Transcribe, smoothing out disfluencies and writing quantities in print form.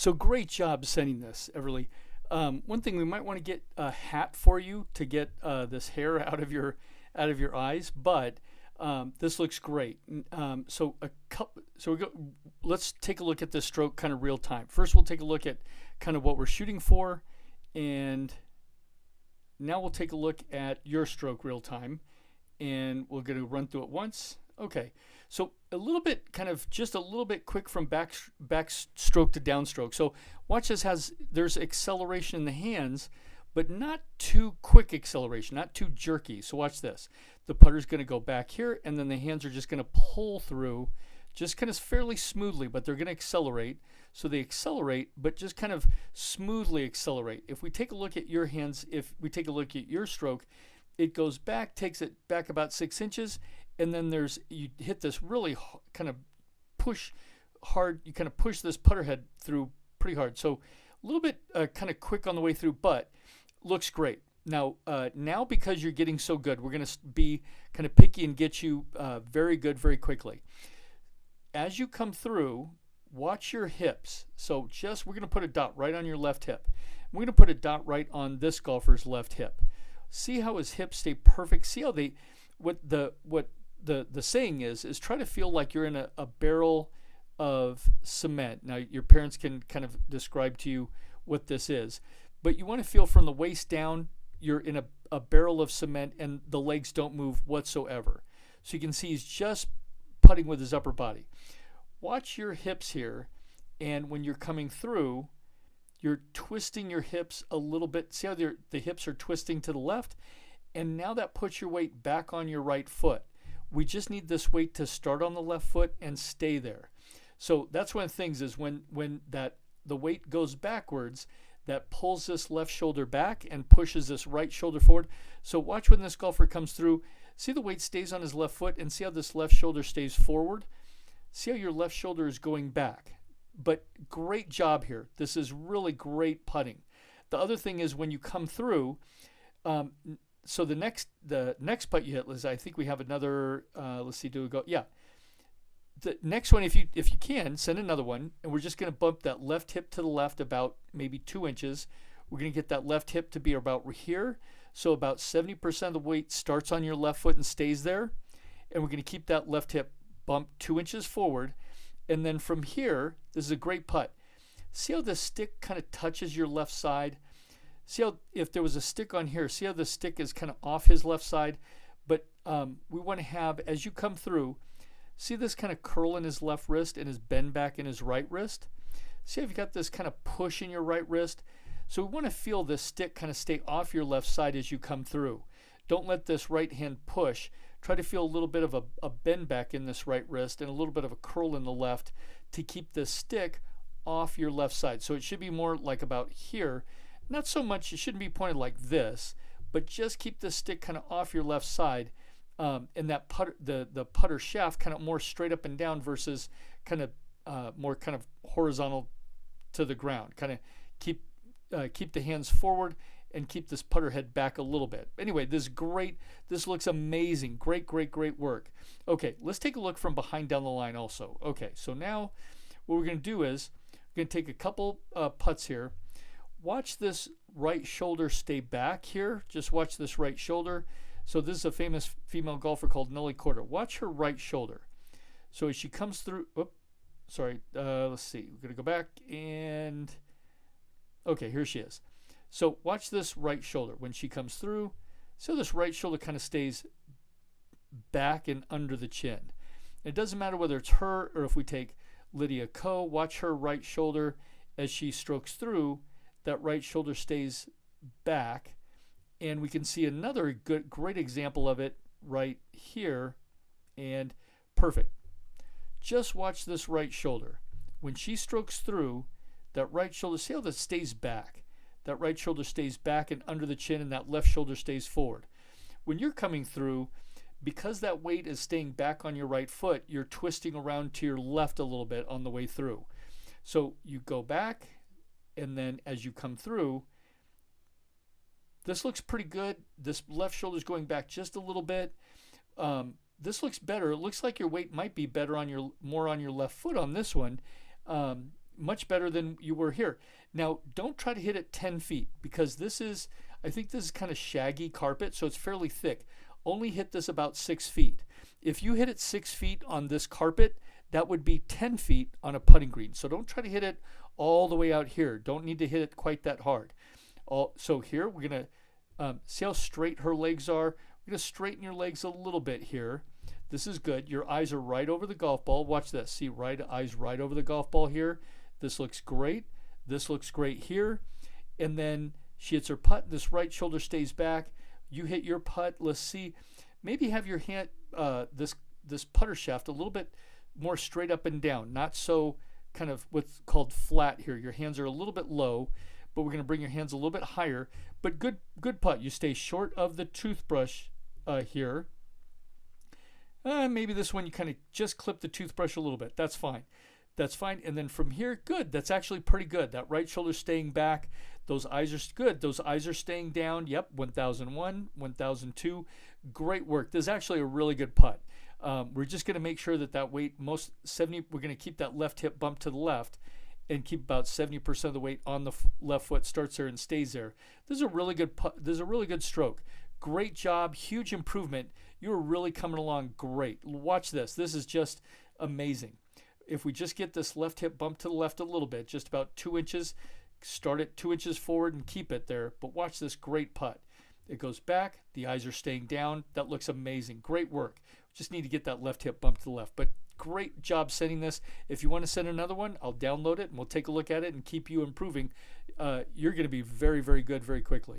So great job sending this, Everly. One thing we might want to get a hat for you to get this hair out of your eyes, but this looks great. So we go. Let's take a look at this stroke kind of real time. First, we'll take a look at kind of what we're shooting for, and now we'll take a look at your stroke real time, and we're going to run through it once. Okay, so a little bit, kind of just a little bit quick from back stroke to downstroke. So watch this, there's acceleration in the hands, but not too quick acceleration, not too jerky. So watch this. The putter's going to go back here, and then the hands are just going to pull through just kind of fairly smoothly, but they're going to accelerate. So they accelerate, but just kind of smoothly accelerate. If we take a look at your hands, if we take a look at your stroke, it goes back, takes it back about 6 inches, and then you hit this really kind of push hard, you kind of push this putter head through pretty hard. So a little bit kind of quick on the way through, but looks great. Now because you're getting so good, we're going to be kind of picky and get you very good very quickly. As you come through, watch your hips. So we're going to put a dot right on your left hip. We're going to put a dot right on this golfer's left hip. See how his hips stay perfect. See how what the saying is try to feel like you're in a barrel of cement. Now your parents can kind of describe to you what this is, but you want to feel from the waist down you're in a barrel of cement and the legs don't move whatsoever. So you can see he's just putting with his upper body. Watch your hips here, and when you're coming through, you're twisting your hips a little bit. See how the hips are twisting to the left? And now that puts your weight back on your right foot. We just need this weight to start on the left foot and stay there. So that's one of the things is when the weight goes backwards, that pulls this left shoulder back and pushes this right shoulder forward. So watch when this golfer comes through. See the weight stays on his left foot, and see how this left shoulder stays forward. See how your left shoulder is going back. But great job here. This is really great putting. The other thing is when you come through, so the next putt you hit, Liz, I think we have another, let's see, do we go? Yeah. The next one, if you can, send another one, and we're just going to bump that left hip to the left about maybe 2 inches. We're going to get that left hip to be about here. So about 70% of the weight starts on your left foot and stays there. And we're going to keep that left hip bumped 2 inches forward. And then from here, this is a great putt. See how the stick kind of touches your left side? See how if there was a stick on here, see how the stick is kind of off his left side? But we want to have, as you come through, see this kind of curl in his left wrist and his bend back in his right wrist? See how you've got this kind of push in your right wrist? So we want to feel this stick kind of stay off your left side as you come through. Don't let this right hand push. Try to feel a little bit of a bend back in this right wrist and a little bit of a curl in the left to keep the stick off your left side. So it should be more like about here. Not so much, it shouldn't be pointed like this, but just keep the stick kind of off your left side. And that putter, the putter shaft kind of more straight up and down versus kind of more kind of horizontal to the ground. Kind of keep the hands forward and keep this putter head back a little bit. Anyway, this is great. This looks amazing. Great work. Okay, let's take a look from behind down the line also. Okay, so now what we're going to do is we're going to take a couple putts here. Watch this right shoulder stay back here. Just watch this right shoulder. So this is a famous female golfer called Nelly Korda. Watch her right shoulder. So as she comes through, let's see. We're going to go back and, okay, here she is. So watch this right shoulder. When she comes through, so this right shoulder kind of stays back and under the chin. It doesn't matter whether it's her or if we take Lydia Ko. Watch her right shoulder as she strokes through. That right shoulder stays back. And we can see another great example of it right here. And perfect. Just watch this right shoulder. When she strokes through, that right shoulder, see how that stays back. That right shoulder stays back and under the chin, and that left shoulder stays forward. When you're coming through, because that weight is staying back on your right foot, you're twisting around to your left a little bit on the way through. So you go back, and then as you come through, this looks pretty good. This left shoulder is going back just a little bit. This looks better. It looks like your weight might be better on more on your left foot on this one. much better than you were here. Now, don't try to hit it 10 feet because I think this is kind of shaggy carpet, so it's fairly thick. Only hit this about 6 feet. If you hit it 6 feet on this carpet, that would be 10 feet on a putting green. So don't try to hit it all the way out here. Don't need to hit it quite that hard. So here we're going to see how straight her legs are. We're going to straighten your legs a little bit here. This is good. Your eyes are right over the golf ball. Watch this. See, eyes right over the golf ball here. This looks great. This looks great here. And then she hits her putt. This right shoulder stays back. You hit your putt. Let's see. Maybe have your hand, this putter shaft a little bit more straight up and down. Not so kind of what's called flat here. Your hands are a little bit low, but we're going to bring your hands a little bit higher. But good putt. You stay short of the toothbrush here. Maybe this one you kind of just clip the toothbrush a little bit. That's fine. That's fine. And then from here, good. That's actually pretty good. That right shoulder staying back. Those eyes are good. Those eyes are staying down. Yep, 1001, 1002. Great work. This is actually a really good putt. We're just going to make sure that weight, we're going to keep that left hip bump to the left and keep about 70% of the weight on the left foot, starts there and stays there. This is a really good putt. This is a really good stroke. Great job. Huge improvement. You are really coming along great. Watch this. This is just amazing. If we just get this left hip bump to the left a little bit, just about 2 inches, start it 2 inches forward and keep it there. But watch this great putt. It goes back. The eyes are staying down. That looks amazing. Great work. Just need to get that left hip bump to the left. But great job sending this. If you want to send another one, I'll download it and we'll take a look at it and keep you improving. You're going to be very, very good very quickly.